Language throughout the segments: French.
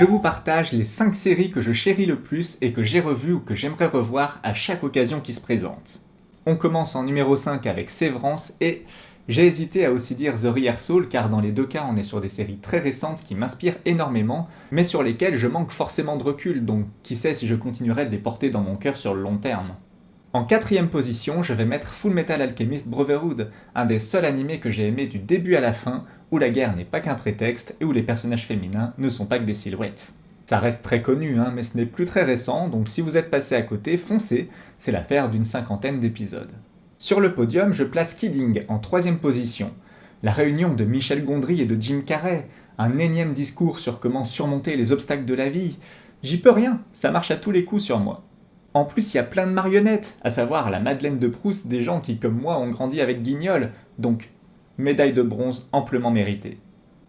je vous partage les 5 séries que je chéris le plus et que j'ai revues ou que j'aimerais revoir à chaque occasion qui se présente. On commence en numéro 5 avec Sévrance et j'ai hésité à aussi dire The Rehearsal car dans les deux cas on est sur des séries très récentes qui m'inspirent énormément mais sur lesquelles je manque forcément de recul donc qui sait si je continuerai de les porter dans mon cœur sur le long terme. En quatrième position, je vais mettre Full Metal Alchemist Brotherhood, un des seuls animés que j'ai aimé du début à la fin, où la guerre n'est pas qu'un prétexte et où les personnages féminins ne sont pas que des silhouettes. Ça reste très connu, mais ce n'est plus très récent, donc si vous êtes passé à côté, foncez, c'est l'affaire d'une cinquantaine d'épisodes. Sur le podium, je place Kidding en troisième position. La réunion de Michel Gondry et de Jim Carrey, un énième discours sur comment surmonter les obstacles de la vie, j'y peux rien, ça marche à tous les coups sur moi. En plus, il y a plein de marionnettes, à savoir la Madeleine de Proust des gens qui, comme moi, ont grandi avec Guignol, donc médaille de bronze amplement méritée.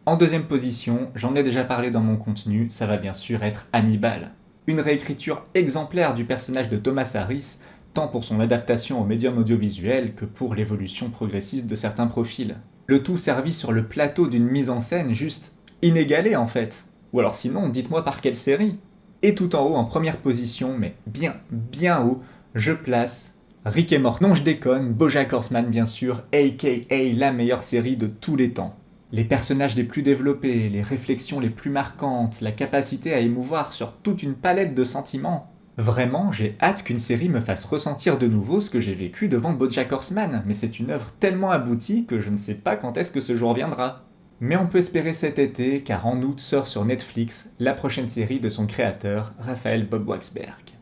En deuxième position, j'en ai déjà parlé dans mon contenu, ça va bien sûr être Hannibal. Une réécriture exemplaire du personnage de Thomas Harris, tant pour son adaptation au médium audiovisuel que pour l'évolution progressiste de certains profils. Le tout servi sur le plateau d'une mise en scène juste inégalée en fait. Ou alors sinon, dites-moi par quelle série. Et tout en haut, en première position, mais bien haut, je place Rick et Morty. Non, je déconne, BoJack Horseman bien sûr, aka la meilleure série de tous les temps. Les personnages les plus développés, les réflexions les plus marquantes, la capacité à émouvoir sur toute une palette de sentiments. Vraiment, j'ai hâte qu'une série me fasse ressentir de nouveau ce que j'ai vécu devant BoJack Horseman, mais c'est une œuvre tellement aboutie que je ne sais pas quand est-ce que ce jour viendra. Mais on peut espérer cet été, car en août sort sur Netflix la prochaine série de son créateur, Raphaël Bob Waksberg.